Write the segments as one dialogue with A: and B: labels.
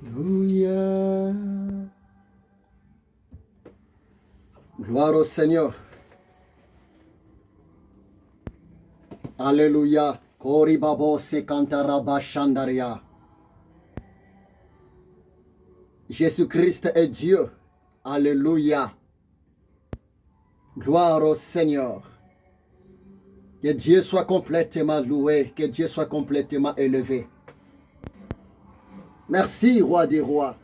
A: Alléluia. Gloire au Seigneur. Alléluia. Koribabo sekantaraba shandaria. Jésus-Christ est Dieu. Alléluia. Gloire au Seigneur. Que Dieu soit complètement loué, que Dieu soit complètement élevé. Merci, Roi des rois.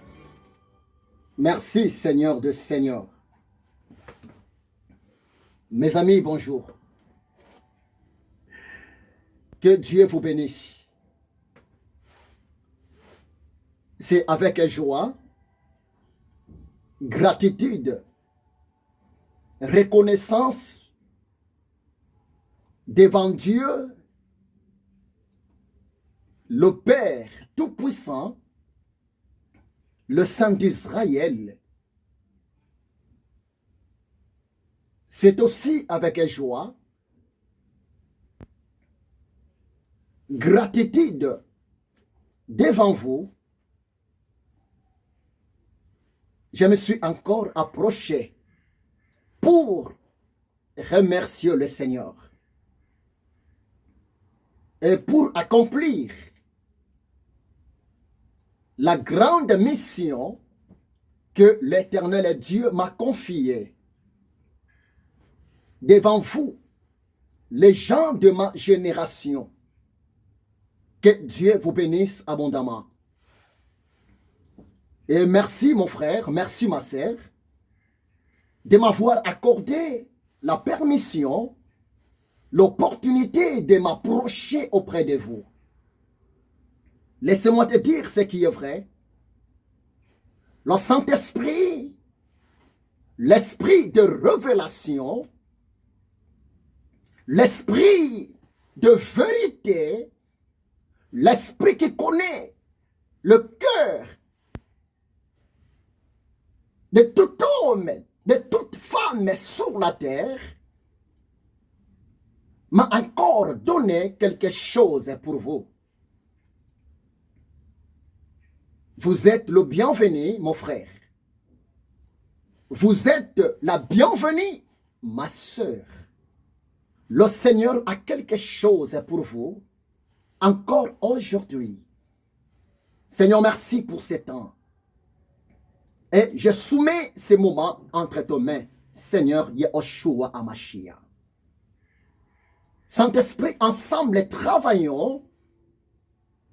A: Merci, Seigneur de Seigneurs. Mes amis, bonjour. Que Dieu vous bénisse. C'est avec joie, gratitude, reconnaissance devant Dieu, le Père Tout-Puissant, le Saint d'Israël. C'est aussi avec joie, gratitude devant vous, je me suis encore approché pour remercier le Seigneur et pour accomplir la grande mission que l'Éternel Dieu m'a confiée devant vous, les gens de ma génération. Que Dieu vous bénisse abondamment. Et merci mon frère, merci ma sœur, de m'avoir accordé la permission, l'opportunité de m'approcher auprès de vous. Laissez-moi te dire ce qui est vrai. Le Saint-Esprit, l'esprit de révélation, l'esprit de vérité, l'esprit qui connaît le cœur de tout homme, de toute femme sur la terre, m'a encore donné quelque chose pour vous. Vous êtes le bienvenu, mon frère. Vous êtes la bienvenue, ma sœur. Le Seigneur a quelque chose pour vous, encore aujourd'hui. Seigneur, merci pour ce temps. Et je soumets ces moments entre tes mains, Seigneur Yehoshua Hamashiach. Saint-Esprit, ensemble travaillons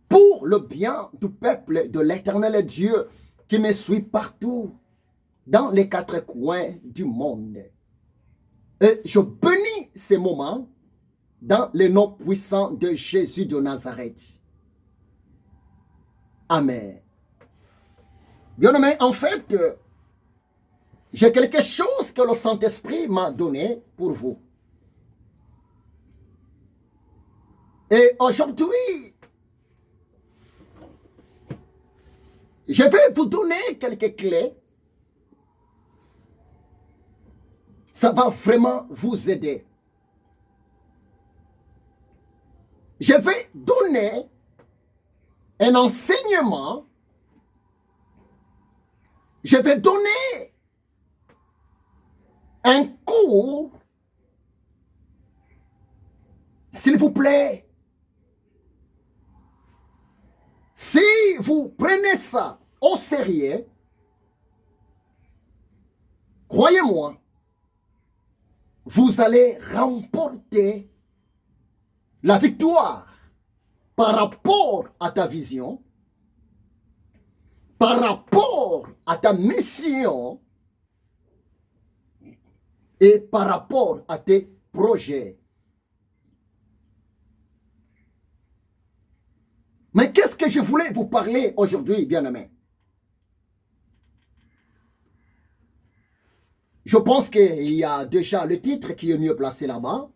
A: pour le bien du peuple de l'Éternel Dieu qui me suit partout dans les quatre coins du monde. Et je bénis ces moments dans le nom puissant de Jésus de Nazareth. Amen. Bien-aimé, en fait, j'ai quelque chose que le Saint-Esprit m'a donné pour vous. Et aujourd'hui, je vais vous donner quelques clés. Ça va vraiment vous aider. Je vais donner un enseignement. Je vais donner un cours. S'il vous plaît, si vous prenez ça au sérieux, croyez-moi, vous allez remporter la victoire par rapport à ta vision, par rapport à ta mission et par rapport à tes projets. Mais qu'est-ce que je voulais vous parler aujourd'hui, bien-aimés? Je pense qu'il y a déjà le titre qui est mieux placé là-bas.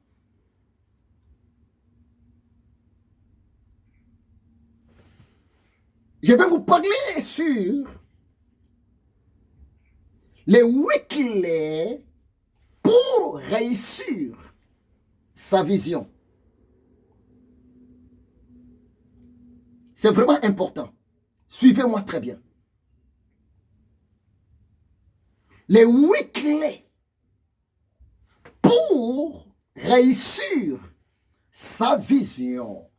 A: Je vais vous parler sur les 8 clés pour réussir sa vision. C'est vraiment important. Suivez-moi très bien. les 8 clés pour réussir sa vision.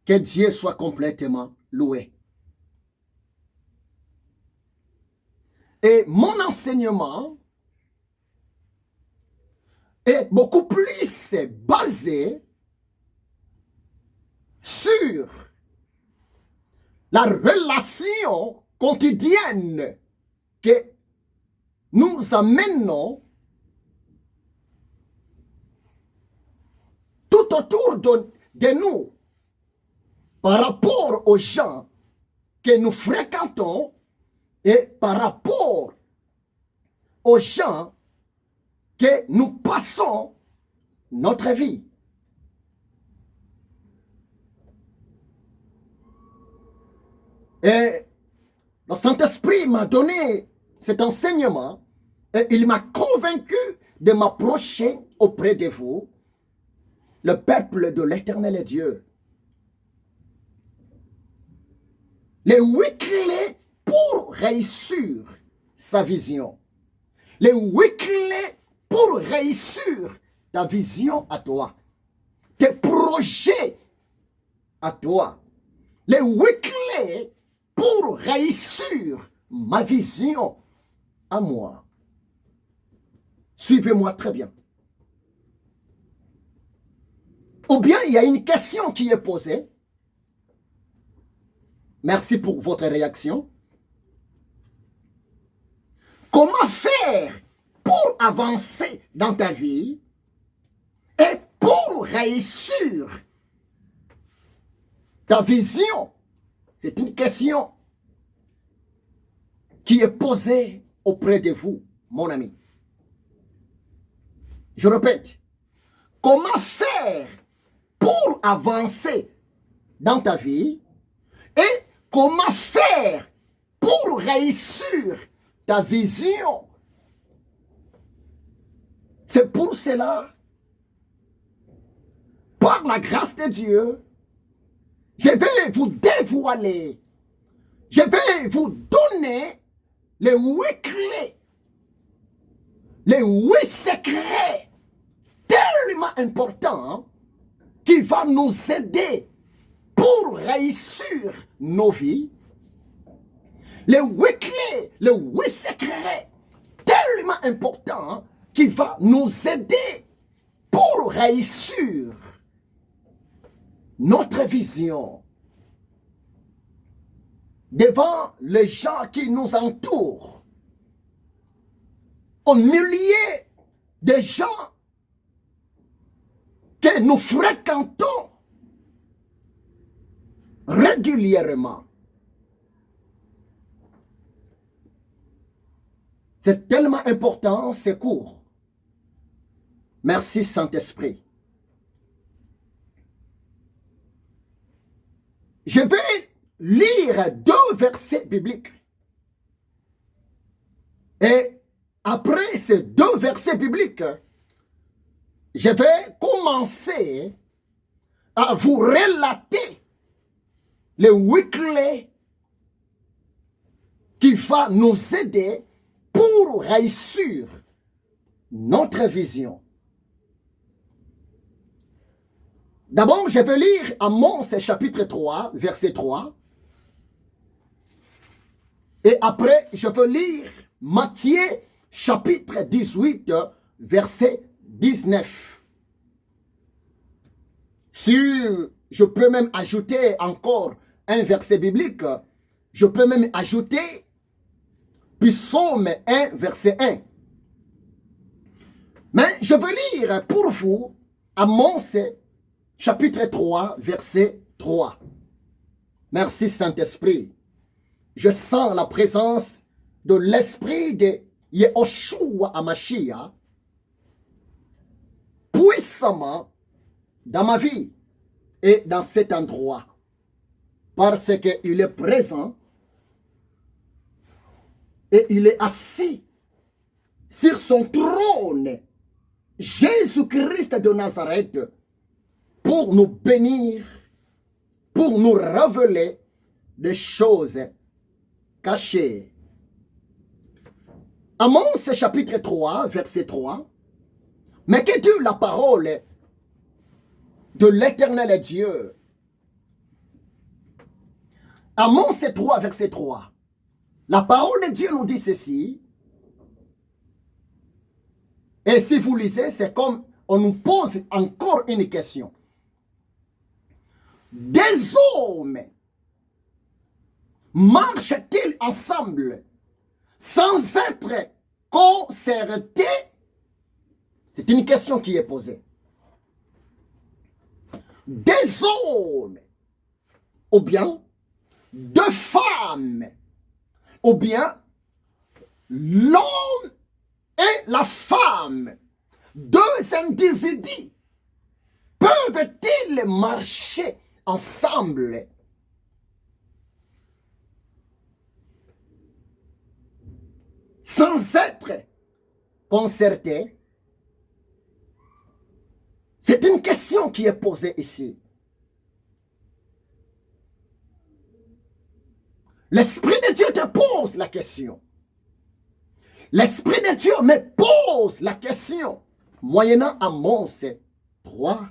A: Que Dieu soit complètement loué. Et mon enseignement est beaucoup plus basé sur la relation quotidienne que nous amenons tout autour de nous par rapport aux gens que nous fréquentons et par rapport aux gens que nous passons notre vie. Et le Saint-Esprit m'a donné cet enseignement et il m'a convaincu de m'approcher auprès de vous, le peuple de l'Éternel Dieu. Les 8 clés pour réussir sa vision. Les 8 clés pour réussir ta vision à toi. Tes projets à toi. Les 8 clés pour réussir ma vision à moi. Suivez-moi très bien. Ou bien il y a une question qui est posée. Merci pour votre réaction. Comment faire pour avancer dans ta vie et pour réussir ta vision? C'est une question qui est posée auprès de vous, mon ami. Je répète, comment faire pour avancer dans ta vie et comment faire pour réussir ta vision? C'est pour cela, par la grâce de Dieu, je vais vous dévoiler, je vais vous donner les 8 clés, les 8 secrets tellement importants qui vont nous aider pour réussir nos vies. Les 8 clés, les 8 secrets tellement importants qui vont nous aider pour réussir notre vision devant les gens qui nous entourent, au milieu des gens que nous fréquentons régulièrement. C'est tellement important, c'est court. Merci Saint-Esprit. Je vais lire 2 versets bibliques. Et après ces 2 versets bibliques, je vais commencer à vous relater les 8 clés qui vont nous aider pour réussir notre vision. D'abord, je vais lire Amos chapitre 3, verset 3. Et après, je vais lire Matthieu chapitre 18, verset 19. Si je peux même ajouter encore un verset biblique, je peux même ajouter Psaume 1, verset 1. Mais je veux lire pour vous Amos chapitre 3, verset 3. Merci Saint-Esprit. Je sens la présence de l'esprit de Yehoshua Hamashiach puissamment dans ma vie et dans cet endroit. Parce qu'il est présent et il est assis sur son trône, Jésus-Christ de Nazareth, pour nous bénir, pour nous révéler des choses cachées. Amos chapitre 3, verset 3. Mais que dit la parole de l'Éternel Dieu? Amos 3, verset 3. La parole de Dieu nous dit ceci. Et si vous lisez, c'est comme on nous pose encore une question. Des hommes marchent-ils ensemble sans être concertés? C'est une question qui est posée. Des hommes, ou bien deux femmes, ou bien l'homme et la femme, deux individus, peuvent-ils marcher ensemble sans être concertés? C'est une question qui est posée ici. L'Esprit de Dieu te pose la question. L'Esprit de Dieu me pose la question. Moyennant Amos 3,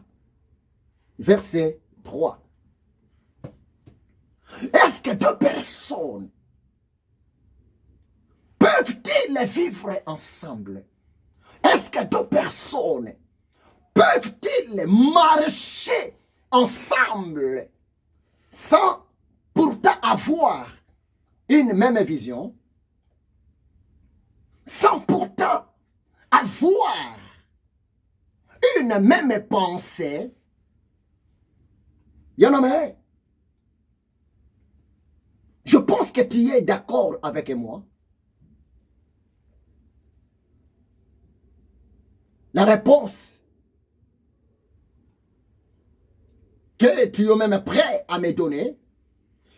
A: verset 3. Est-ce que deux personnes peuvent-ils vivre ensemble? Est-ce que deux personnes peuvent-ils marcher ensemble sans pourtant avoir une même vision, sans pourtant avoir une même pensée? Il y en a mais je pense que tu es d'accord avec moi. La réponse que tu es même prêt à me donner,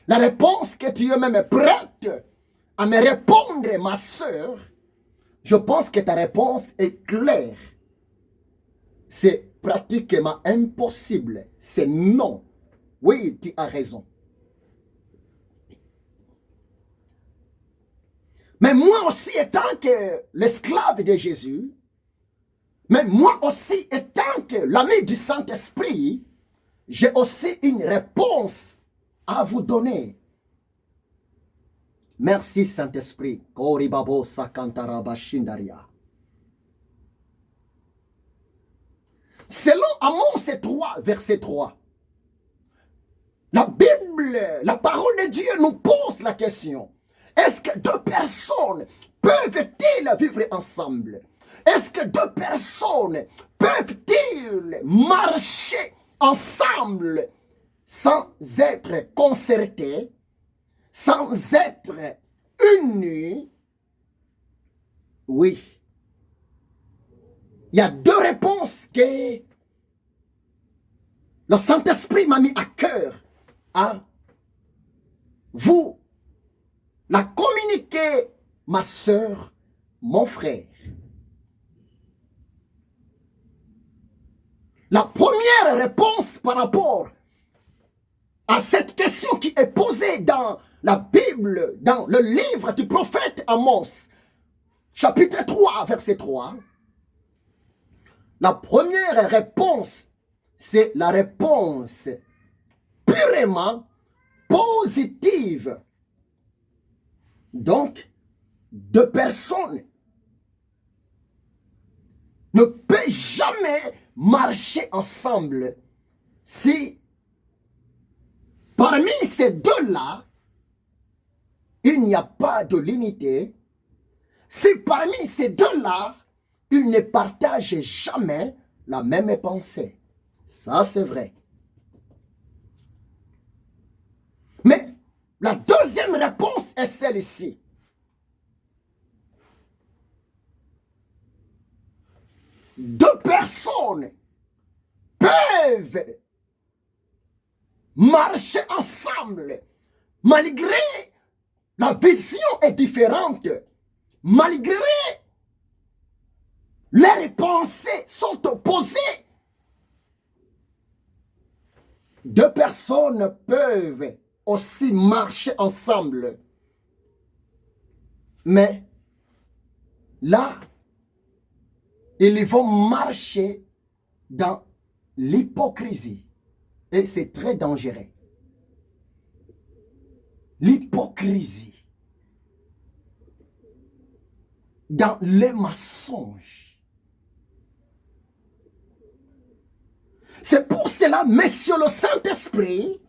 A: la réponse que tu es même prête à me répondre, ma soeur, je pense que ta réponse est claire. C'est pratiquement impossible. C'est non. Oui, tu as raison. Mais moi aussi, étant que l'esclave de Jésus, mais moi aussi, étant que l'ami du Saint-Esprit, j'ai aussi une réponse à vous donner. Merci Saint-Esprit. Selon Amos 3, verset 3, la Bible, la parole de Dieu nous pose la question. Est-ce que deux personnes peuvent-ils vivre ensemble? Est-ce que deux personnes peuvent-ils marcher ensemble sans être concertés, sans être unis? Oui. Il y a deux réponses que le Saint-Esprit m'a mis à cœur à vous la communiquer, ma soeur, mon frère. La première réponse par rapport à cette question qui est posée dans la Bible, dans le livre du prophète Amos, chapitre 3, verset 3, la première réponse, c'est la réponse purement positive. Donc, deux personnes ne peuvent jamais marcher ensemble si parmi ces deux-là, il n'y a pas de l'unité. Si parmi ces deux-là, ils ne partagent jamais la même pensée. Ça, c'est vrai. Mais la deuxième réponse est celle-ci. Deux personnes peuvent marcher ensemble malgré la vision est différente, malgré leurs pensées sont opposées. Deux personnes peuvent aussi marcher ensemble. Mais là, ils vont marcher dans l'hypocrisie. Et c'est très dangereux. L'hypocrisie. Dans les mensonges. C'est pour cela, Monsieur le Saint-Esprit,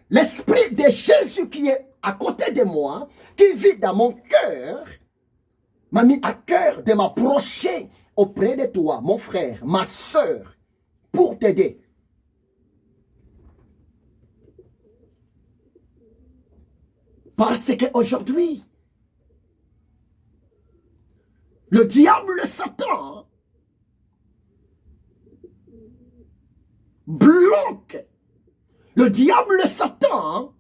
A: l'Esprit de Jésus qui est à côté de moi, qui vit dans mon cœur, m'a mis à cœur de m'approcher auprès de toi, mon frère, ma soeur, pour t'aider. Parce qu'aujourd'hui, le diable, Satan, bloque. Le diable, Satan,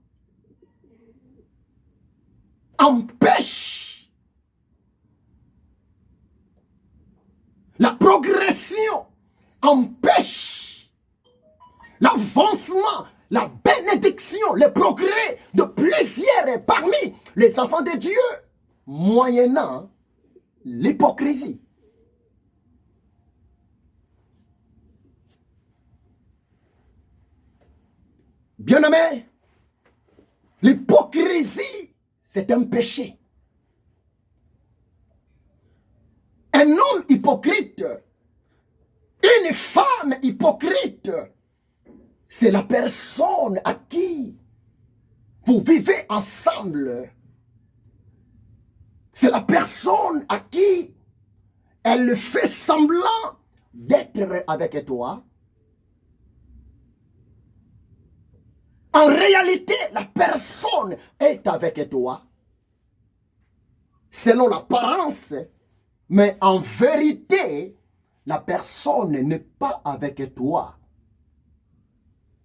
A: empêche la progression, empêche l'avancement, la bénédiction, le progrès de plaisir parmi les enfants de Dieu, moyennant l'hypocrisie. Bien-aimé, l'hypocrisie, c'est un péché. Un homme hypocrite, une femme hypocrite, c'est la personne à qui vous vivez ensemble. C'est la personne à qui elle fait semblant d'être avec toi. En réalité, la personne est avec toi, selon l'apparence, mais en vérité, la personne n'est pas avec toi,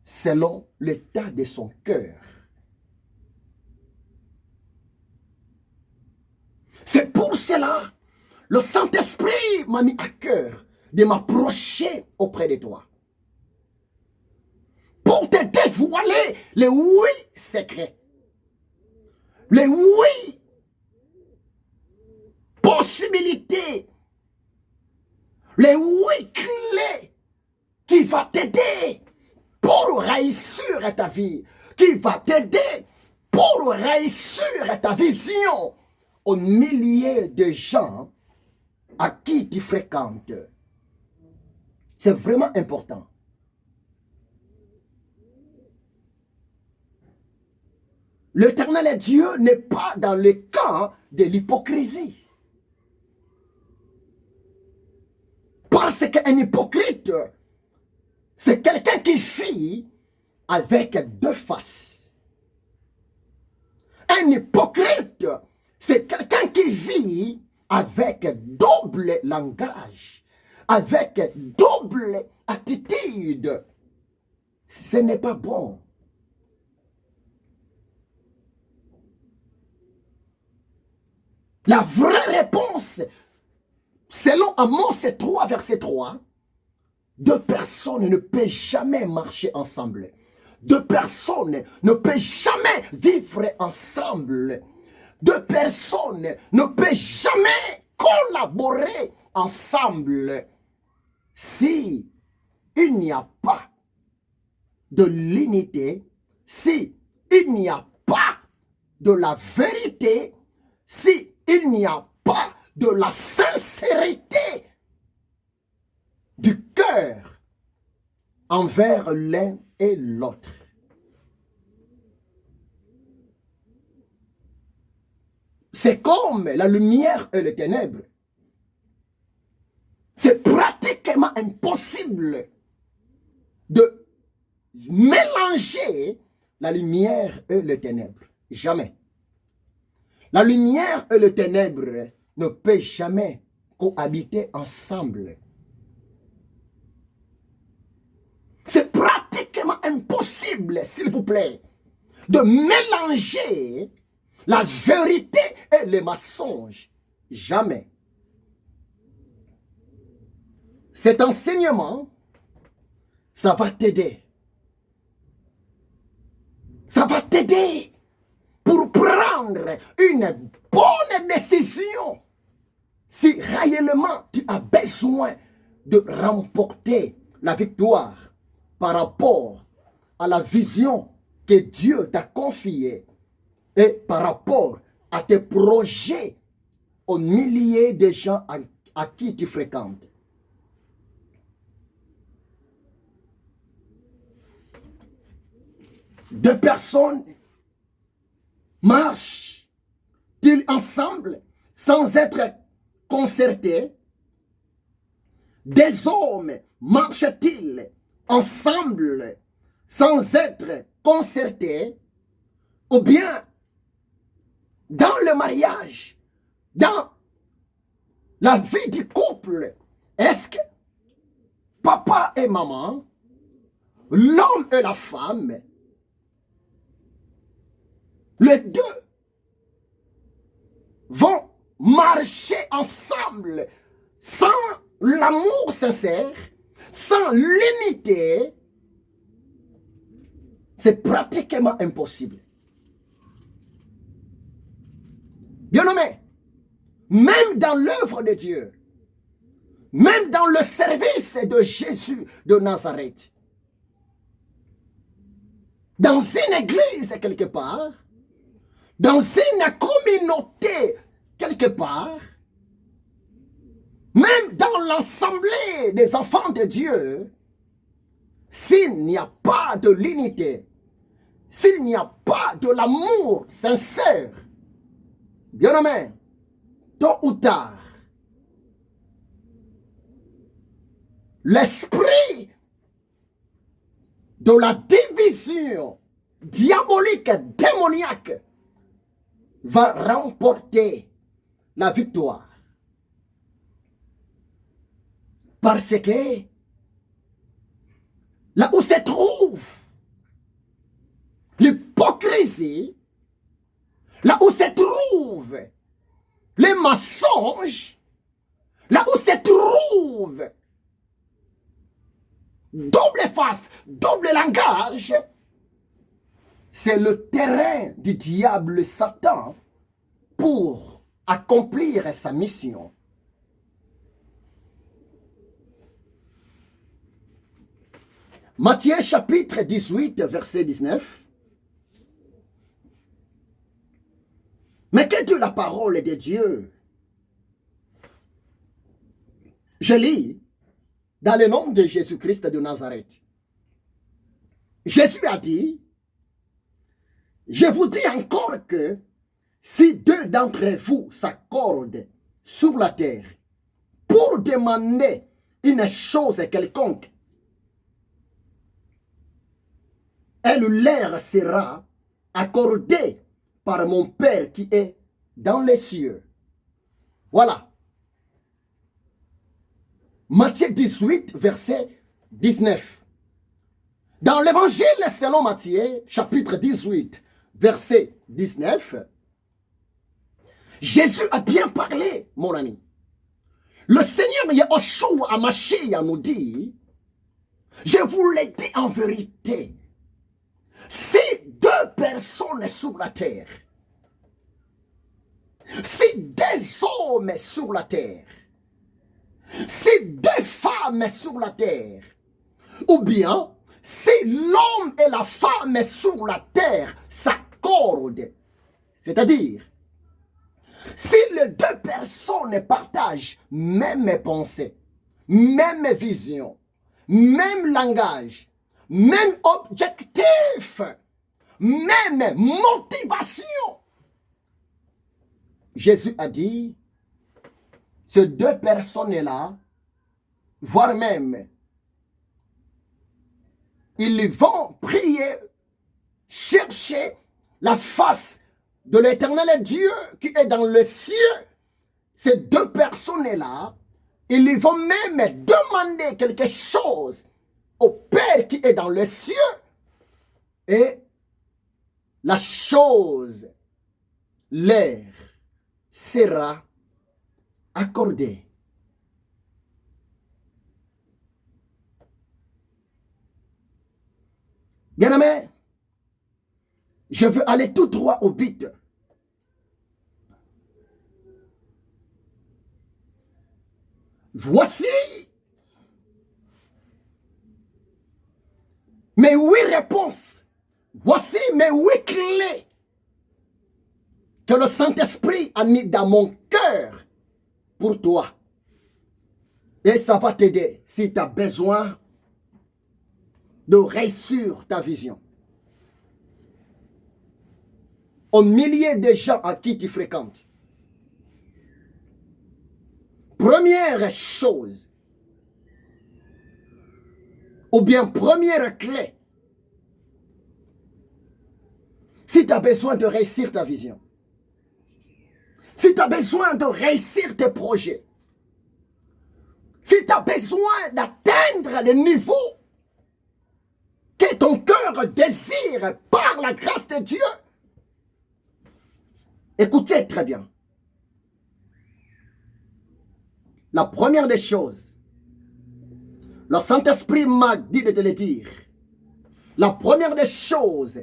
A: selon l'état de son cœur. C'est pour cela, le Saint-Esprit m'a mis à cœur de m'approcher auprès de toi, pour te dévoiler les oui secrets, les oui possibilités, les oui clés qui vont t'aider pour réussir ta vie, qui va t'aider pour réussir ta vision au milieu de gens à qui tu fréquentes. C'est vraiment important. L'Éternel Dieu n'est pas dans le camp de l'hypocrisie. Parce qu'un hypocrite, c'est quelqu'un qui vit avec deux faces. Un hypocrite, c'est quelqu'un qui vit avec double langage, avec double attitude. Ce n'est pas bon. La vraie réponse, selon Amos 3, verset 3, deux personnes ne peuvent jamais marcher ensemble. Deux personnes ne peuvent jamais vivre ensemble. Deux personnes ne peuvent jamais collaborer ensemble si il n'y a pas de l'unité, si il n'y a pas de la vérité, si il n'y a pas de la sincérité du cœur envers l'un et l'autre. C'est comme la lumière et les ténèbres. C'est pratiquement impossible de mélanger la lumière et les ténèbres. Jamais. La lumière et les ténèbres ne peuvent jamais cohabiter ensemble. C'est pratiquement impossible, s'il vous plaît, de mélanger la vérité et les mensonges. Jamais. Cet enseignement, ça va t'aider. Ça va t'aider pour prendre une bonne décision. Si réellement tu as besoin de remporter la victoire par rapport à la vision que Dieu t'a confiée et par rapport à tes projets aux milliers de gens à qui tu fréquentes. Deux personnes marchent-ils ensemble sans être concertés? Des hommes marchent-ils ensemble sans être concertés? Ou bien, dans le mariage, dans la vie du couple, est-ce que papa et maman, l'homme et la femme, les deux vont marcher ensemble sans l'amour sincère, sans l'unité? C'est pratiquement impossible. Bien-aimé, même dans l'œuvre de Dieu, même dans le service de Jésus de Nazareth, dans une église quelque part, dans une communauté quelque part, même dans l'assemblée des enfants de Dieu, s'il n'y a pas de l'unité, s'il n'y a pas de l'amour sincère, bien-aimé, tôt ou tard, l'esprit de la division diabolique, démoniaque, va remporter la victoire. Parce que là où se trouve l'hypocrisie, là où se trouve les mensonges, là où se trouve double face, double langage, c'est le terrain du diable Satan pour accomplir sa mission. Matthieu chapitre 18, verset 19. Mais que dit la parole de Dieu? Je lis dans le nom de Jésus-Christ de Nazareth. Jésus a dit, je vous dis encore que si deux d'entre vous s'accordent sur la terre pour demander une chose quelconque, elle leur sera accordée par mon Père qui est dans les cieux. Voilà. Matthieu 18, verset 19. Dans l'évangile selon Matthieu, chapitre 18, verset 19, Jésus a bien parlé, mon ami. Le Seigneur Yahushua HaMashiach nous dit, je vous l'ai dit en vérité, si deux personnes sur la terre, si deux hommes sur la terre, si deux femmes sur la terre, ou bien si l'homme et la femme sur la terre s'accordent, c'est-à-dire si les deux personnes partagent même pensée, même vision, même langage, même objectif, même motivation, Jésus a dit, ces deux personnes-là, voire même, ils vont prier, chercher la face de l'éternel Dieu qui est dans le ciel. Ces deux personnes-là, ils vont même demander quelque chose au Père qui est dans le ciel. Et la chose leur sera accordée. Bien-aimé, Je veux aller tout droit au but. Voici mes 8 réponses. Voici mes 8 clés que le Saint-Esprit a mis dans mon cœur pour toi. Et ça va t'aider si tu as besoin de réussir ta vision. Aux milliers de gens à qui tu fréquentes. Première chose, ou bien première clé, si tu as besoin de réussir ta vision, si tu as besoin de réussir tes projets, si tu as besoin d'atteindre le niveau que ton cœur désire par la grâce de Dieu, écoutez très bien. La première des choses, le Saint-Esprit m'a dit de te le dire. La première des choses,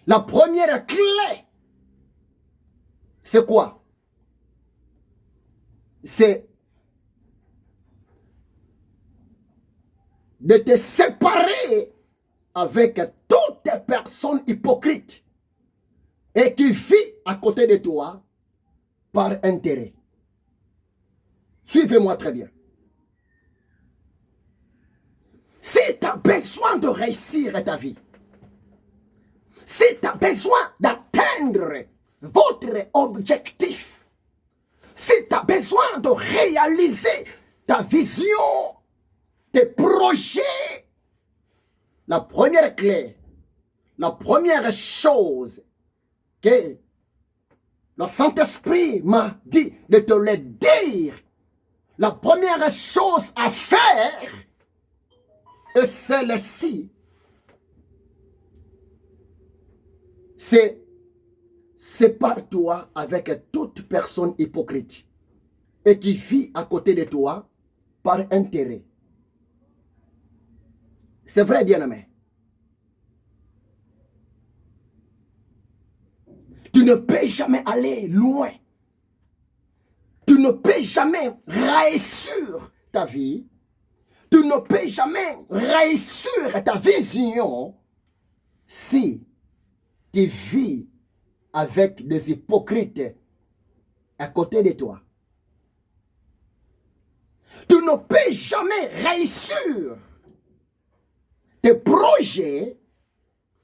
A: la première clé, c'est quoi? C'est de te séparer avec toutes les personnes hypocrites et qui vivent à côté de toi par intérêt. Suivez-moi très bien. Si tu as besoin de réussir ta vie, si tu as besoin d'atteindre votre objectif, si tu as besoin de réaliser ta vision, tes projets, la première clé, la première chose que le Saint-Esprit m'a dit de te le dire, la première chose à faire est celle-ci. C'est sépare-toi avec toute personne hypocrite et qui vit à côté de toi par intérêt. C'est vrai, bien-aimé. Tu ne peux jamais aller loin. Tu ne peux jamais réussir ta vie. Tu ne peux jamais réussir ta vision si tu vis avec des hypocrites à côté de toi. Tu ne peux jamais réussir tes projets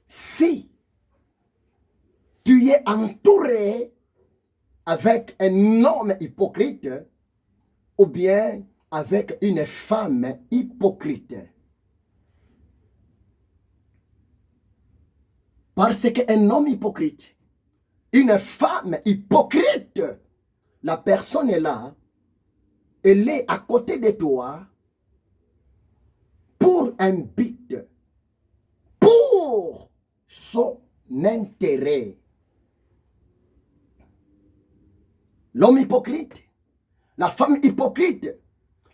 A: si tu es entouré avec un homme hypocrite ou bien avec une femme hypocrite. Parce qu'un homme hypocrite, une femme hypocrite, la personne est là, elle est à côté de toi pour un but, pour son intérêt. L'homme hypocrite, la femme hypocrite,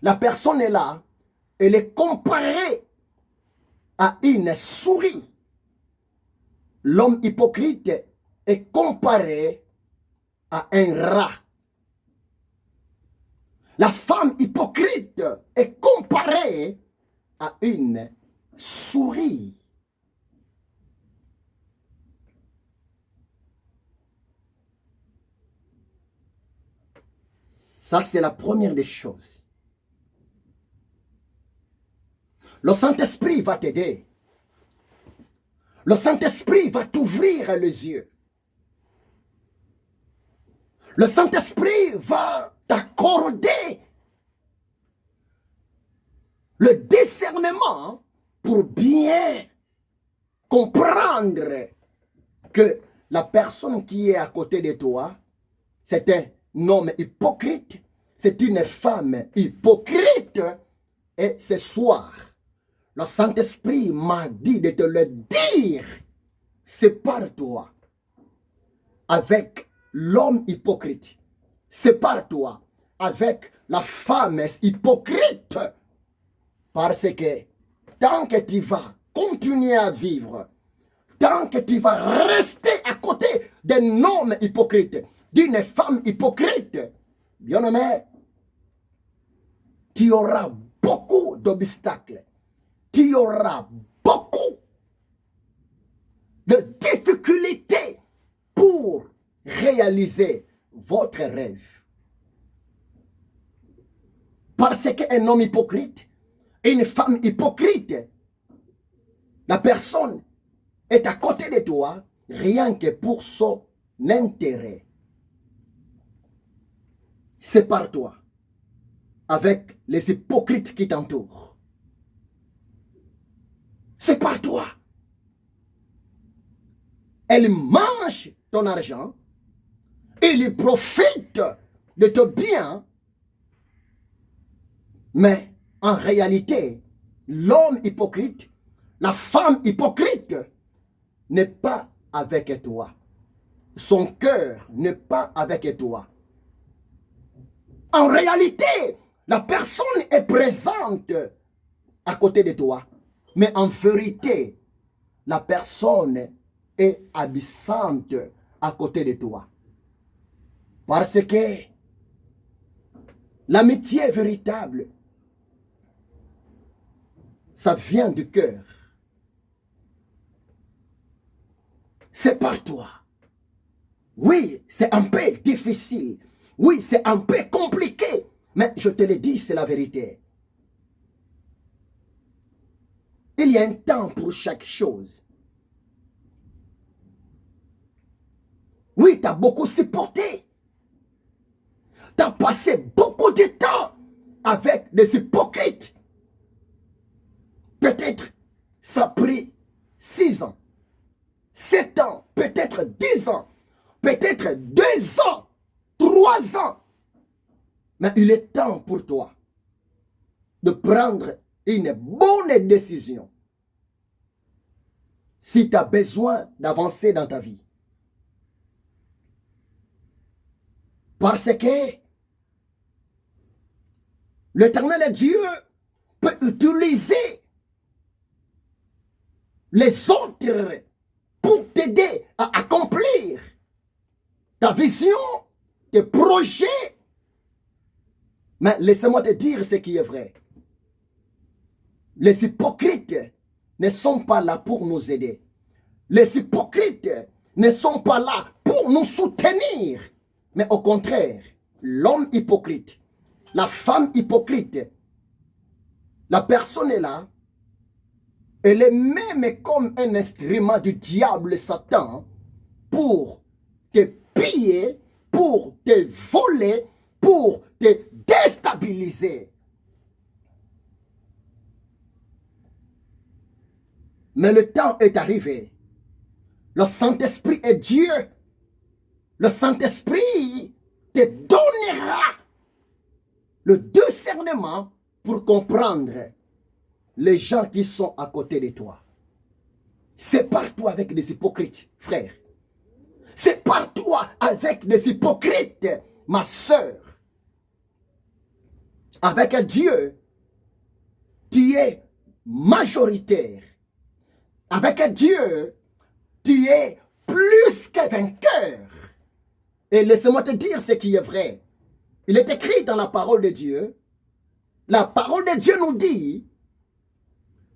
A: la personne est là, elle est comparée à une souris. L'homme hypocrite est comparé à un rat. La femme hypocrite est comparée à une souris. Ça, c'est la première des choses. Le Saint-Esprit va t'aider. Le Saint-Esprit va t'ouvrir les yeux. Le Saint-Esprit va t'accorder le discernement pour bien comprendre que la personne qui est à côté de toi, c'est un homme hypocrite, c'est une femme hypocrite. Et ce soir, le Saint-Esprit m'a dit de te le dire. Sépare-toi avec l'homme hypocrite. Sépare-toi avec la femme hypocrite. Parce que tant que tu vas continuer à vivre, tant que tu vas rester à côté d'un homme hypocrite, d'une femme hypocrite, bien-aimé, tu auras beaucoup d'obstacles. Tu auras beaucoup de difficultés pour réaliser votre rêve. Parce qu'un homme hypocrite, une femme hypocrite, la personne est à côté de toi rien que pour son intérêt. Sépare-toi avec les hypocrites qui t'entourent. Sépare-toi. Elle mange ton argent, il profite de tes biens, mais en réalité, l'homme hypocrite, la femme hypocrite n'est pas avec toi. Son cœur n'est pas avec toi. En réalité, la personne est présente à côté de toi, mais en vérité, la personne est absente à côté de toi. Parce que l'amitié véritable, ça vient du cœur. Sépare-toi. Oui, c'est un peu difficile. Oui, c'est un peu compliqué. Mais je te le dis, c'est la vérité. Il y a un temps pour chaque chose. Oui, tu as beaucoup supporté. Tu as passé beaucoup de temps avec des hypocrites. Peut-être ça a pris 6 ans, 7 ans, peut-être 10 ans, peut-être 2 ans, 3 ans. Mais il est temps pour toi de prendre une bonne décision. Si tu as besoin d'avancer dans ta vie. Parce que l'Éternel Dieu peut utiliser les autres pour t'aider à accomplir ta vision, tes projets. Mais laissez-moi te dire ce qui est vrai. Les hypocrites ne sont pas là pour nous aider. Les hypocrites ne sont pas là pour nous soutenir. Mais au contraire, l'homme hypocrite, la femme hypocrite, la personne est là, elle est même comme un instrument du diable Satan pour te piller, pour te voler, pour te déstabiliser. Mais le temps est arrivé. Le Saint-Esprit est Dieu. Le Saint-Esprit te donnera le discernement pour comprendre les gens qui sont à côté de toi. Sépare-toi avec des hypocrites, frère. Sépare-toi avec des hypocrites, ma sœur. Avec Dieu, tu es majoritaire. Avec Dieu, tu es plus que vainqueur. Et laisse-moi te dire ce qui est vrai. Il est écrit dans la parole de Dieu. La parole de Dieu nous dit,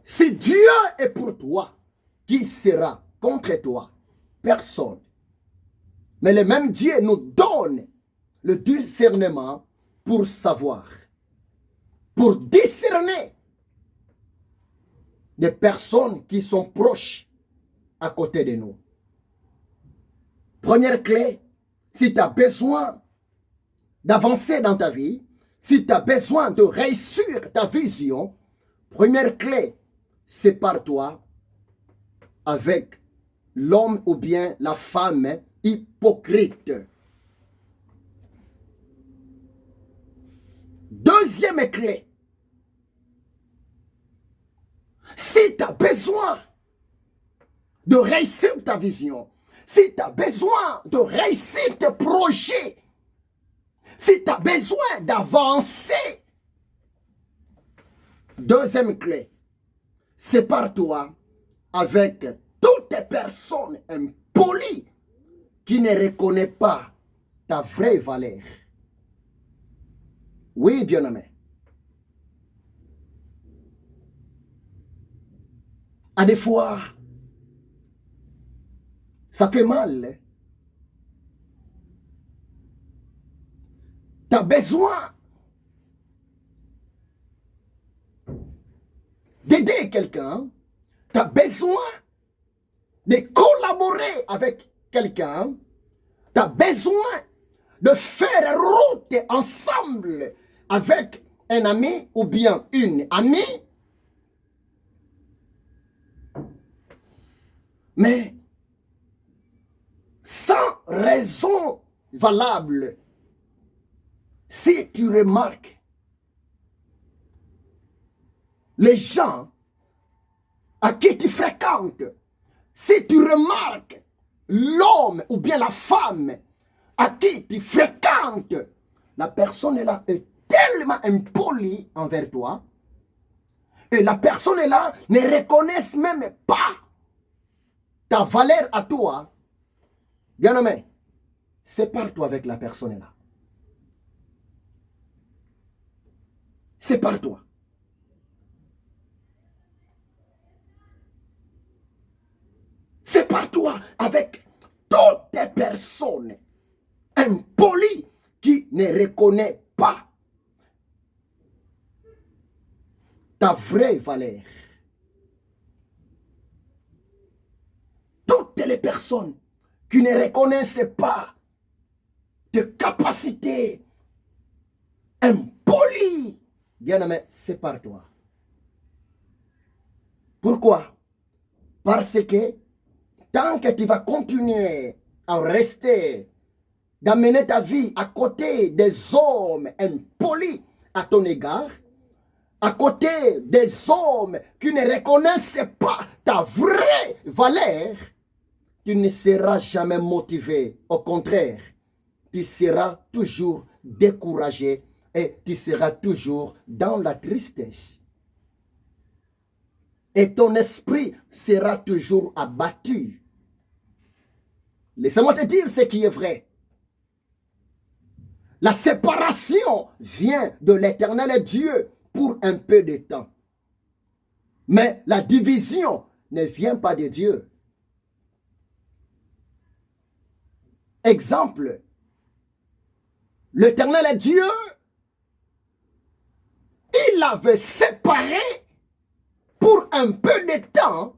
A: si Dieu est pour toi, qui sera contre toi? Personne. Mais le même Dieu nous donne le discernement pour savoir, pour discerner des personnes qui sont proches à côté de nous. Première clé, si tu as besoin d'avancer dans ta vie, si tu as besoin de réussir ta vision, première clé, sépare-toi avec l'homme ou bien la femme hypocrite. Deuxième clé, si tu as besoin de réussir ta vision, si tu as besoin de réussir tes projets, si tu as besoin d'avancer, deuxième clé, sépare-toi avec toutes personnes impolies qui ne reconnaissent pas ta vraie valeur. Oui, bien-aimé. À des fois, ça fait mal. Tu as besoin d'aider quelqu'un. Tu as besoin de collaborer avec quelqu'un. Tu as besoin de faire route ensemble avec un ami ou bien une amie. Mais sans raison valable, si tu remarques, les gens à qui tu fréquentes, si tu remarques l'homme ou bien la femme à qui tu fréquentes, la personne là est tellement impolie envers toi et la personne là ne reconnaît même pas ta valeur à toi. Bien-aimé, sépare-toi avec la personne là. Sépare-toi. Sépare-toi avec toutes les personnes impolies qui ne reconnaissent pas ta vraie valeur. Toutes les personnes qui ne reconnaissent pas tes capacités impolies. Bien-aimé, sépare-toi. Pourquoi? Parce que tant que tu vas continuer à rester, d'amener ta vie à côté des hommes impolis à ton égard, à côté des hommes qui ne reconnaissent pas ta vraie valeur, tu ne seras jamais motivé. Au contraire, tu seras toujours découragé et tu seras toujours dans la tristesse. Et ton esprit sera toujours abattu. Laisse-moi te dire ce qui est vrai. La séparation vient de l'Éternel Dieu pour un peu de temps. Mais la division ne vient pas de Dieu. Exemple, l'Éternel Dieu, il avait séparé pour un peu de temps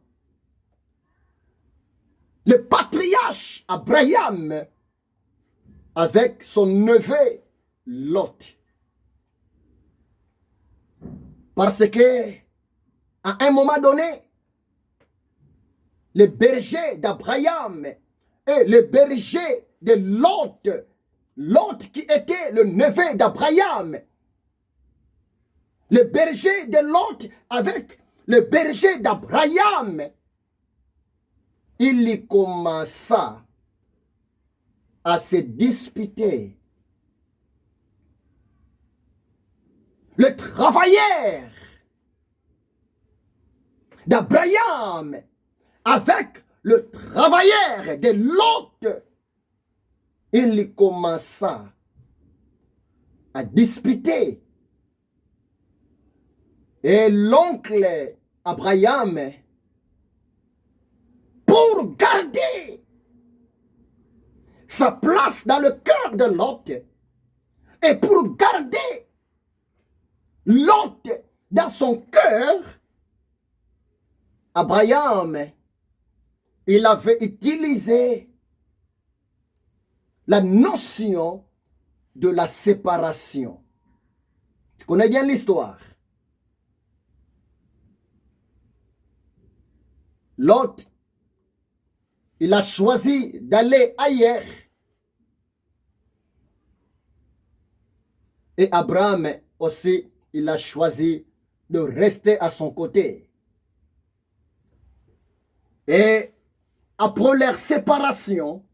A: le patriarche Abraham avec son neveu Lot. Parce que, à un moment donné, le berger d'Abraham et le berger de Lot, Lot qui était le neveu d'Abraham, le berger de Lot avec le berger d'Abraham, il y commença à se disputer. Le travailleur d'Abraham avec le travailleur de Lot, il y commença à disputer. Et l'oncle Abraham, pour garder sa place dans le cœur de Lot et pour garder Lot dans son cœur, Abraham, il avait utilisé la notion de la séparation. Tu connais bien l'histoire. Lot, il a choisi d'aller ailleurs. Et Abraham aussi, il a choisi de rester à son côté. Et après leur séparation,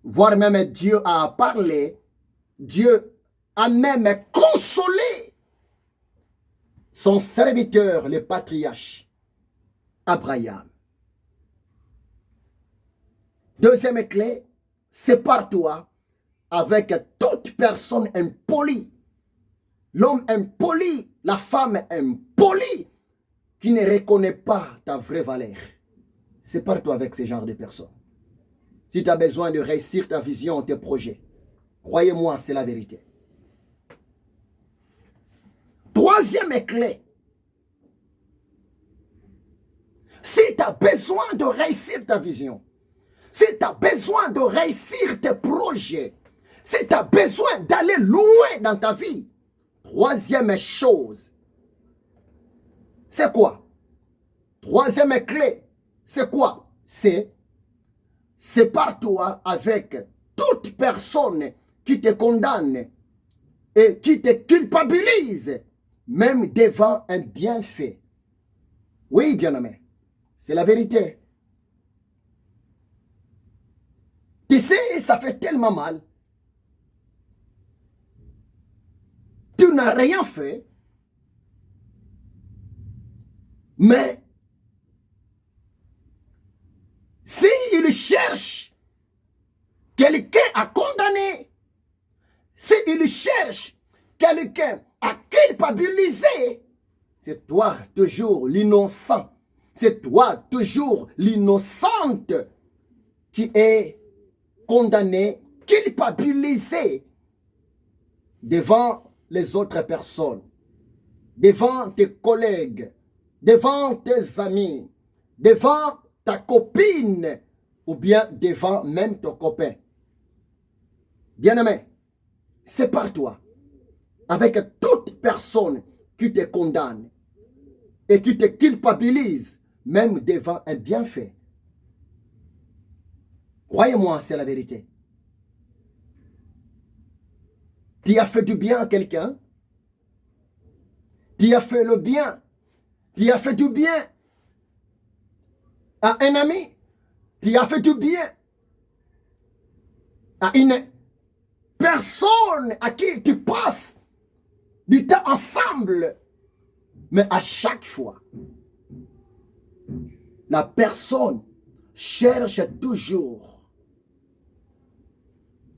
A: voire même Dieu a parlé, Dieu a même consolé son serviteur, le patriarche Abraham. Deuxième clé, sépare-toi avec toute personne impolie. L'homme impoli, la femme impolie, qui ne reconnaît pas ta vraie valeur. Sépare-toi avec ce genre de personnes. Si tu as besoin de réussir ta vision, tes projets, croyez-moi, c'est la vérité. Troisième clé. Si tu as besoin de réussir ta vision, si tu as besoin de réussir tes projets, si tu as besoin d'aller loin dans ta vie, troisième chose, c'est quoi? Troisième clé, c'est quoi? C'est sépare-toi avec toute personne qui te condamne et qui te culpabilise, même devant un bienfait. Oui, bien-aimé, c'est la vérité. Tu sais, ça fait tellement mal. Tu n'as rien fait, mais s'il cherche quelqu'un à condamner, s'il cherche quelqu'un à culpabiliser, c'est toi toujours l'innocent, c'est toi toujours l'innocente qui est condamné, culpabilisé devant les autres personnes, devant tes collègues, devant tes amis, devant ta copine ou bien devant même ton copain. Bien-aimé, sépare-toi avec toute personne qui te condamne et qui te culpabilise même devant un bienfait. Croyez-moi, c'est la vérité. Tu as fait du bien à quelqu'un, tu as fait le bien, tu as fait du bien à un ami, tu as fait du bien à une personne à qui tu passes du temps ensemble. Mais à chaque fois, la personne cherche toujours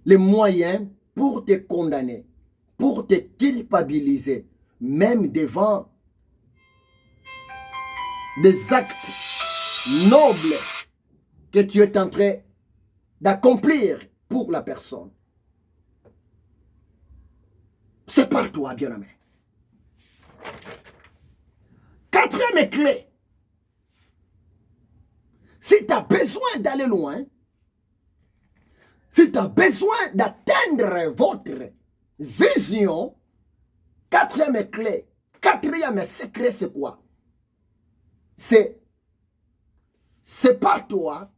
A: les moyens pour te condamner, pour te culpabiliser, même devant des actes nobles que tu es en train d'accomplir pour la personne. Sépare-toi, bien-aimé. Quatrième clé. Si tu as besoin d'aller loin, si tu as besoin d'atteindre votre vision, quatrième clé, quatrième secret, c'est quoi? C'est sépare-toi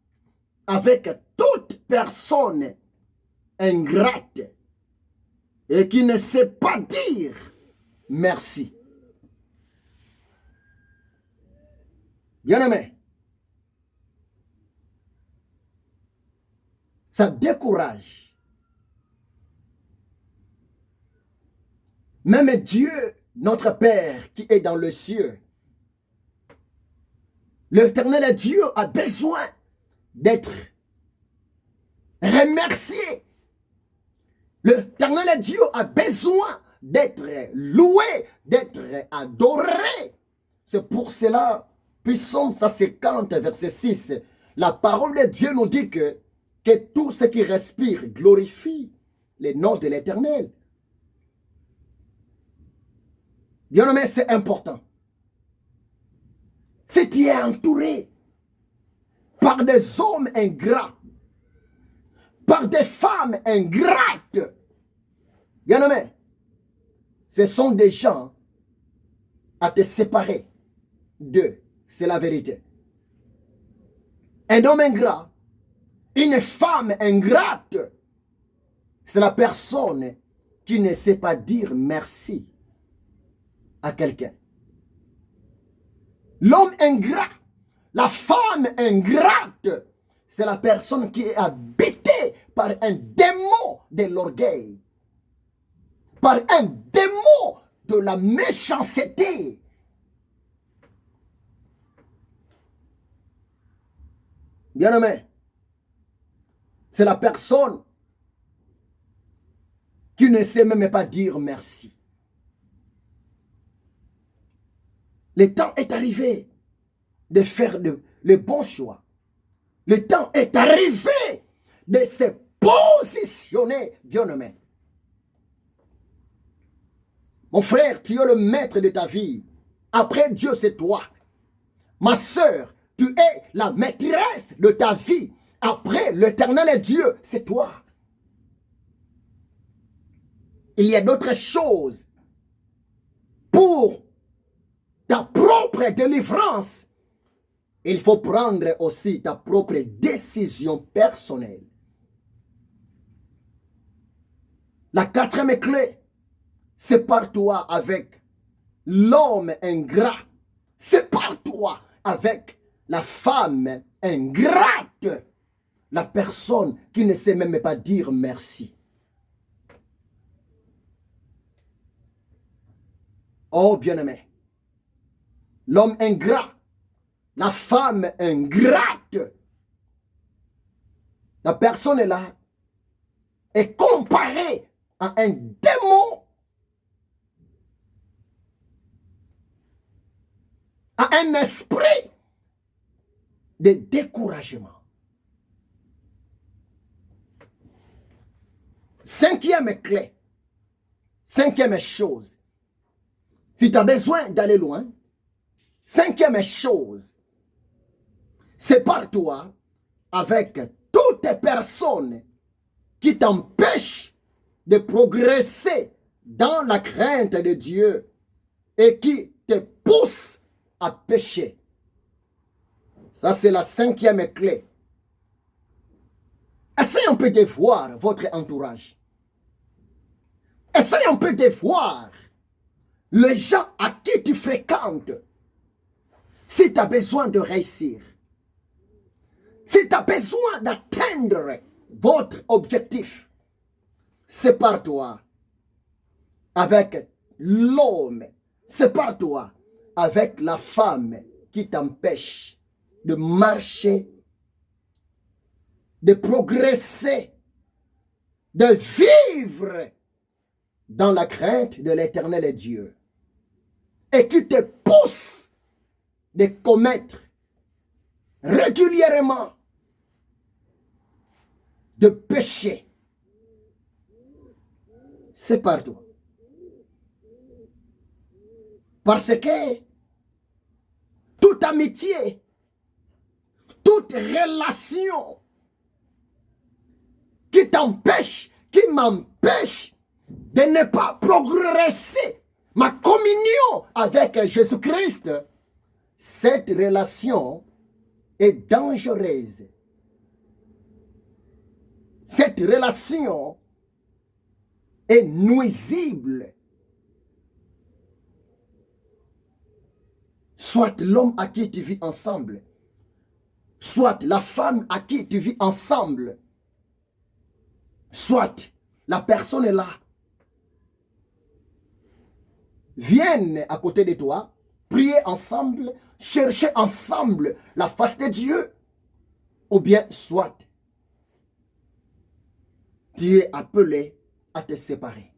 A: avec toute personne ingrate et qui ne sait pas dire merci. Bien-aimé, ça décourage. Même Dieu, notre Père qui est dans le ciel, l'Éternel Dieu a besoin d'être remercié. L'Éternel Dieu a besoin d'être loué, d'être adoré. C'est pour cela, Psaume 150, verset 6, la parole de Dieu nous dit que tout ce qui respire glorifie le nom de l'Éternel. Bien-aimé, c'est important. Si tu es entouré par des hommes ingrats, par des femmes ingrates, bien-aimé, ce sont des gens à te séparer d'eux. C'est la vérité. Un homme ingrat, une femme ingrate, c'est la personne qui ne sait pas dire merci à quelqu'un. L'homme ingrat, la femme ingrate, c'est la personne qui est habitée par un démon de l'orgueil, par un démon de la méchanceté. Bien-aimé, C'est la personne qui ne sait même pas dire merci. Le temps est arrivé de faire le bon choix. Le temps est arrivé de se positionner, bien-aimé. Mon frère, tu es le maître de ta vie. Après Dieu, c'est toi. Ma sœur, tu es la maîtresse de ta vie. Après l'Éternel est Dieu, c'est toi. Il y a d'autres choses pour ta propre délivrance. Il faut prendre aussi ta propre décision personnelle. La quatrième clé, sépare-toi avec l'homme ingrat. Sépare-toi avec la femme ingrate. La personne qui ne sait même pas dire merci. Oh bien-aimé, l'homme ingrat, la femme ingrate, la personne est là, est comparée à un démon, à un esprit de découragement. Cinquième clé, cinquième chose, si tu as besoin d'aller loin, cinquième chose, sépare-toi avec toutes les personnes qui t'empêchent de progresser dans la crainte de Dieu et qui te poussent à pécher. Ça, c'est la cinquième clé. Essayez un peu de voir votre entourage. Essayez un peu de voir les gens à qui tu fréquentes. Si tu as besoin de réussir, si tu as besoin d'atteindre votre objectif, sépare-toi avec l'homme, sépare-toi avec la femme qui t'empêche de marcher, de progresser, de vivre dans la crainte de l'Éternel Dieu et qui te pousse de commettre régulièrement de péché. Sépare-toi. Parce que toute amitié, toute relation qui t'empêche, qui m'empêche de ne pas progresser ma communion avec Jésus-Christ, cette relation est dangereuse. Cette relation est nuisible. Soit l'homme à qui tu vis ensemble, soit la femme à qui tu vis ensemble, soit la personne est là, viennent à côté de toi, prier ensemble, chercher ensemble la face de Dieu, ou bien soit tu es appelé à te séparer.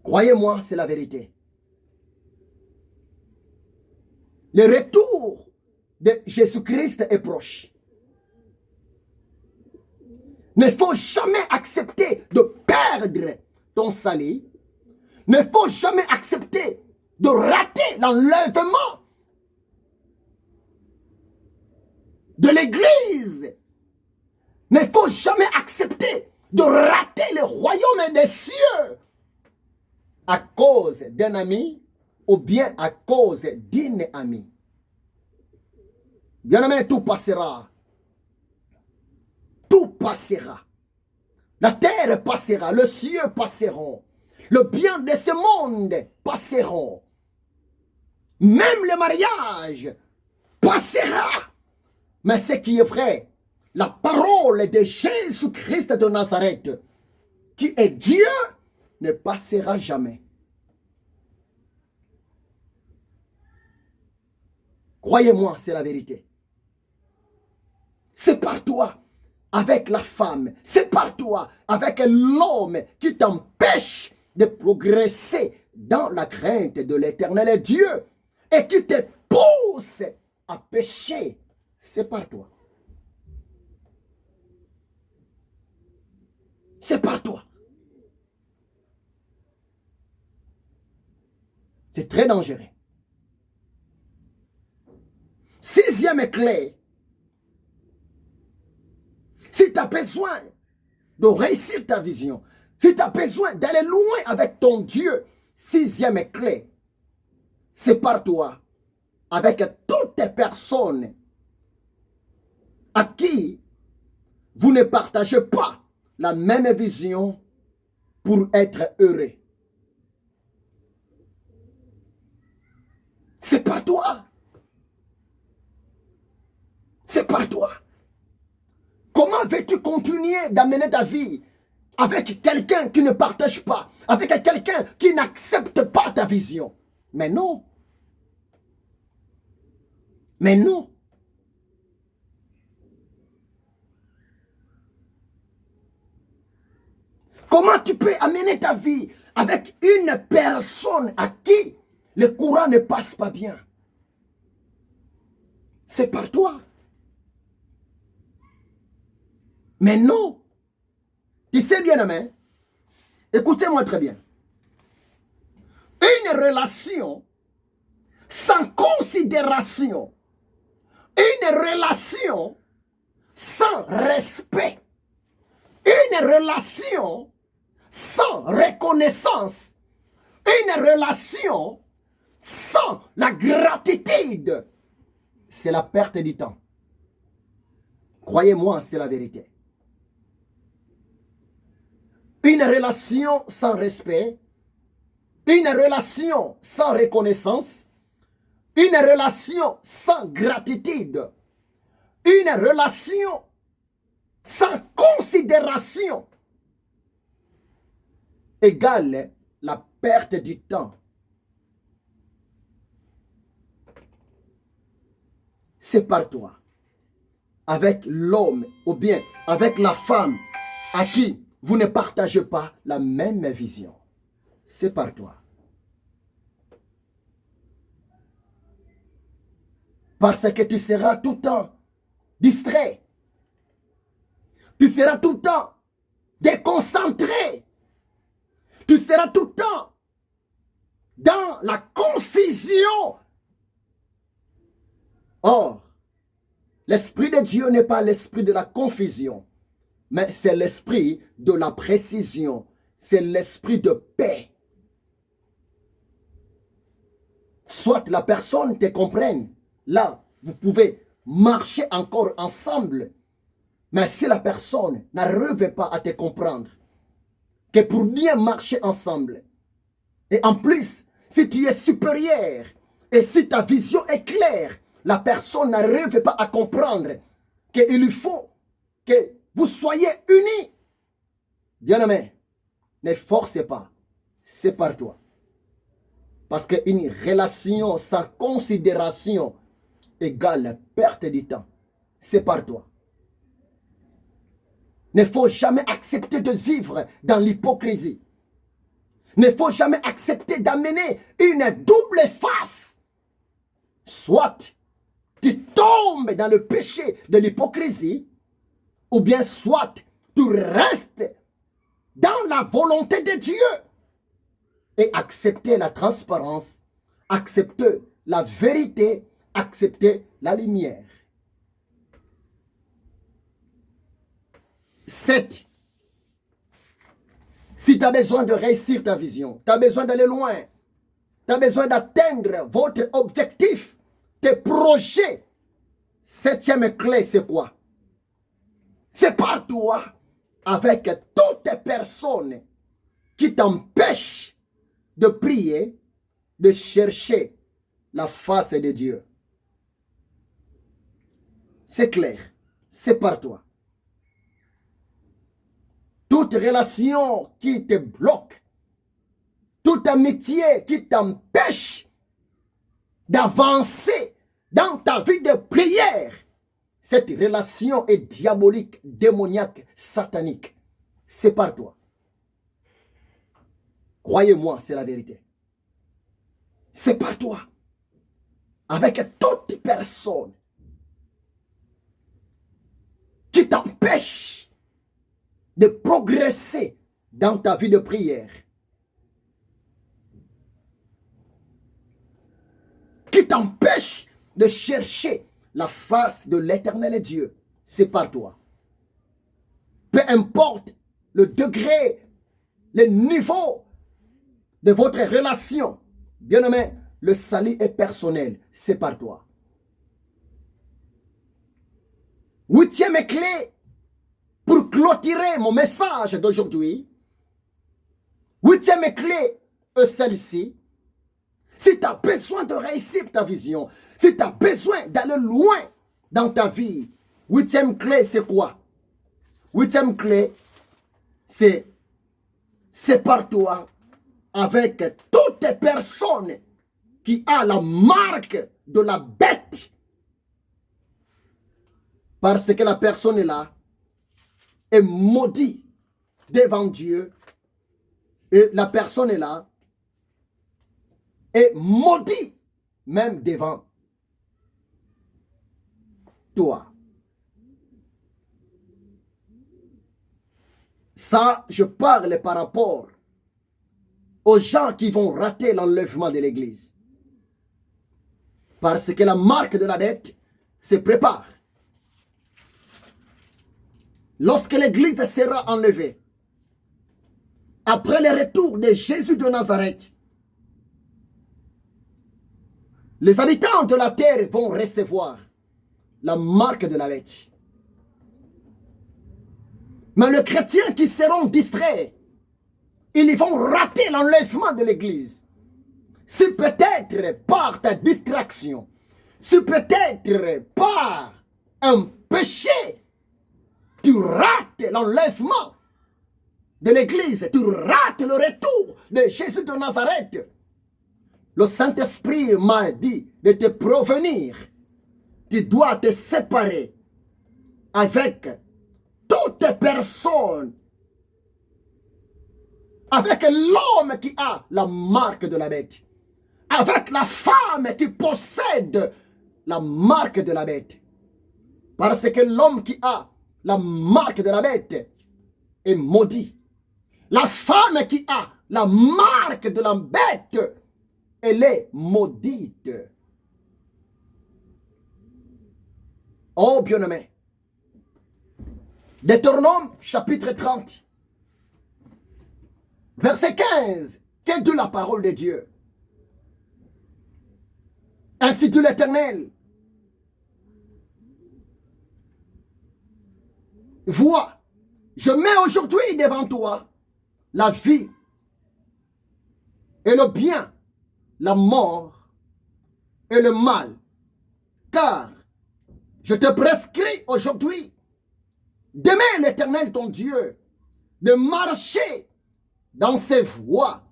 A: Croyez-moi, c'est la vérité. Le retour de Jésus-Christ est proche. Ne faut jamais accepter de perdre ton salut. Ne faut jamais accepter de rater l'enlèvement de l'Église. Ne faut jamais accepter de rater le royaume des cieux à cause d'un ami ou bien à cause d'une amie. Bien-aimé, tout passera. Tout passera. La terre passera, le ciel passeront. Le bien de ce monde passeront. Même le mariage passera. Mais ce qui est vrai, la parole de Jésus-Christ de Nazareth, qui est Dieu, ne passera jamais. Croyez-moi, c'est la vérité. Sépare-toi avec la femme. Sépare-toi avec l'homme qui t'empêche de progresser dans la crainte de l'Éternel Dieu et qui te pousse à pécher. Sépare-toi. Sépare-toi. C'est très dangereux. Sixième clé. Si tu as besoin de réussir ta vision, si tu as besoin d'aller loin avec ton Dieu, sixième clé, sépare-toi avec toutes les personnes à qui vous ne partagez pas la même vision pour être heureux. Sépare-toi. Sépare-toi. Comment veux-tu continuer d'amener ta vie avec quelqu'un qui ne partage pas, avec quelqu'un qui n'accepte pas ta vision? Mais non. Mais non. Comment tu peux amener ta vie avec une personne à qui le courant ne passe pas bien? Sépare-toi. Mais non. Tu sais bien, amen. Écoutez-moi très bien. Une relation sans considération, une relation sans respect, une relation sans reconnaissance, une relation sans la gratitude, c'est la perte du temps. Croyez-moi, c'est la vérité. Une relation sans respect, une relation sans reconnaissance, une relation sans gratitude, une relation sans considération égale la perte du temps. Sépare-toi avec l'homme ou bien avec la femme à qui vous ne partagez pas la même vision. Sépare-toi. Parce que tu seras tout le temps distrait. Tu seras tout le temps déconcentré. Tu seras tout le temps dans la confusion. Or, l'Esprit de Dieu n'est pas l'esprit de la confusion, mais c'est l'esprit de la précision. C'est l'esprit de paix. Soit la personne te comprenne. Là, vous pouvez marcher encore ensemble. Mais si la personne n'arrive pas à te comprendre, que pour bien marcher ensemble, et en plus, si tu es supérieur, et si ta vision est claire, la personne n'arrive pas à comprendre qu'il faut que vous soyez unis. Bien-aimé, ne forcez pas, sépare-toi. Parce qu'une relation sans considération égale perte du temps. Sépare-toi. Ne faut jamais accepter de vivre dans l'hypocrisie. Ne faut jamais accepter d'amener une double face. Soit tu tombes dans le péché de l'hypocrisie, ou bien soit tu restes dans la volonté de Dieu et accepter la transparence, accepter la vérité, accepter la lumière. 7. Si tu as besoin de réussir ta vision, tu as besoin d'aller loin, tu as besoin d'atteindre votre objectif, tes projets, septième clé, c'est quoi? Sépare-toi avec toutes les personnes qui t'empêchent de prier, de chercher la face de Dieu. C'est clair. Sépare-toi. Toute relation qui te bloque, toute amitié qui t'empêche d'avancer dans ta vie de prière, cette relation est diabolique, démoniaque, satanique. Sépare-toi. Croyez-moi, c'est la vérité. Sépare-toi avec toute personne qui t'empêche de progresser dans ta vie de prière, qui t'empêche de chercher la face de l'Éternel Dieu. Sépare-toi. Peu importe le degré, le niveau de votre relation, bien-aimé, le salut est personnel. Sépare-toi. Huitième clé pour clôturer mon message d'aujourd'hui. Huitième clé est celle-ci. Si tu as besoin de réussir ta vision, si tu as besoin d'aller loin dans ta vie, huitième clé, c'est quoi? Huitième clé, c'est sépare-toi avec toute personne qui a la marque de la bête. Parce que la personne est là, est maudite devant Dieu. Et la personne est là, est maudite même devant toi. Ça, je parle par rapport aux gens qui vont rater l'enlèvement de l'église. Parce que la marque de la bête se prépare. Lorsque l'église sera enlevée, après le retour de Jésus de Nazareth, les habitants de la terre vont recevoir la marque de la bête. Mais les chrétiens qui seront distraits, ils vont rater l'enlèvement de l'église. Si peut-être par ta distraction, si peut-être par un péché, tu rates l'enlèvement de l'église, tu rates le retour de Jésus de Nazareth. Le Saint-Esprit m'a dit de te prévenir. Tu dois te séparer avec toute personne, avec l'homme qui a la marque de la bête, avec la femme qui possède la marque de la bête. Parce que l'homme qui a la marque de la bête est maudit. La femme qui a la marque de la bête, elle est maudite. Oh bien-aimé, Deutéronome chapitre 30, verset 15, quelle est la parole de Dieu? Ainsi dit l'Éternel, vois, je mets aujourd'hui devant toi la vie et le bien, la mort et le mal, car je te prescris aujourd'hui, d'aimer l'Éternel ton Dieu, de marcher dans ses voies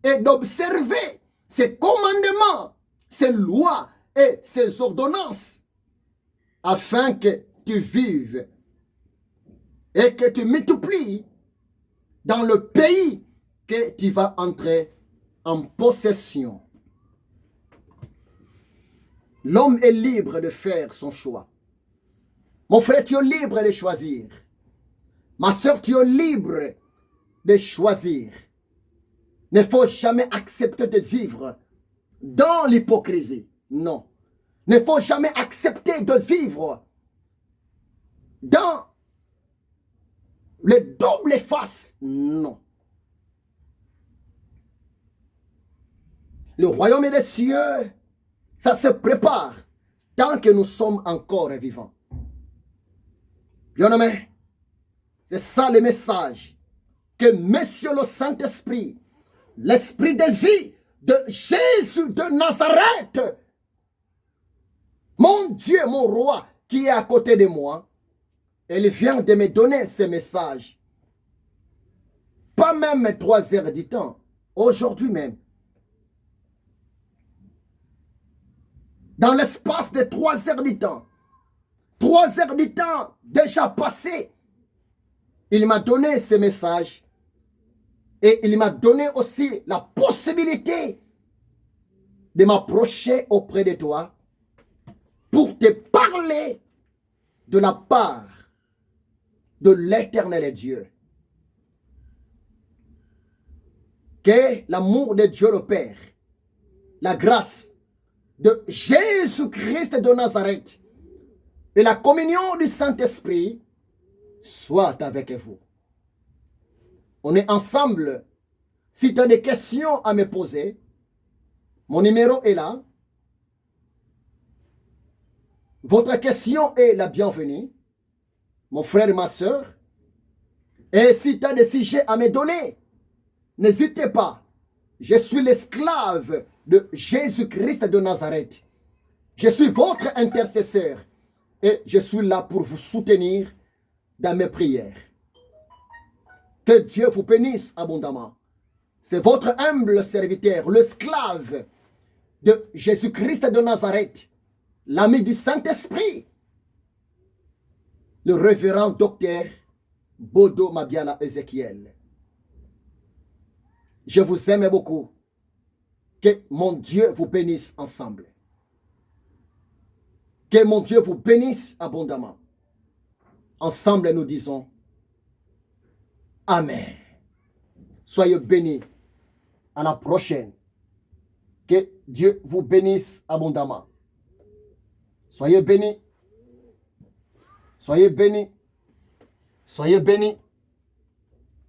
A: et d'observer ses commandements, ses lois et ses ordonnances, afin que tu vives et que tu multiplies dans le pays que tu vas entrer en possession. L'homme est libre de faire son choix. Mon frère, tu es libre de choisir. Ma soeur, tu es libre de choisir. Il ne faut jamais accepter de vivre dans l'hypocrisie. Non. Il ne faut jamais accepter de vivre dans le double face. Non. Le royaume des cieux, ça se prépare tant que nous sommes encore vivants. Bien-aimé, c'est ça le message que Monsieur le Saint-Esprit, l'Esprit de vie de Jésus de Nazareth, mon Dieu, mon roi, qui est à côté de moi, il vient de me donner ce message. Pas même 3 heures du temps, aujourd'hui même. Dans l'espace de 3 heures du temps, 3 heures du temps déjà passé. Il m'a donné ce message et il m'a donné aussi la possibilité de m'approcher auprès de toi pour te parler de la part de l'Éternel Dieu. Que l'amour de Dieu le Père, la grâce de Jésus-Christ de Nazareth et la communion du Saint-Esprit soit avec vous. On est ensemble. Si tu as des questions à me poser, mon numéro est là. Votre question est la bienvenue, mon frère et ma soeur. Et si tu as des sujets à me donner, n'hésitez pas. Je suis l'esclave de Jésus-Christ de Nazareth. Je suis votre intercesseur et je suis là pour vous soutenir dans mes prières. Que Dieu vous bénisse abondamment. C'est votre humble serviteur, l'esclave de Jésus-Christ de Nazareth, l'ami du Saint-Esprit, le révérend docteur Bodo Mabiala Ézéchiel. Je vous aime beaucoup. Que mon Dieu vous bénisse ensemble. Que mon Dieu vous bénisse abondamment. Ensemble, nous disons Amen. Soyez bénis. À la prochaine. Que Dieu vous bénisse abondamment. Soyez bénis. Soyez bénis. Soyez bénis.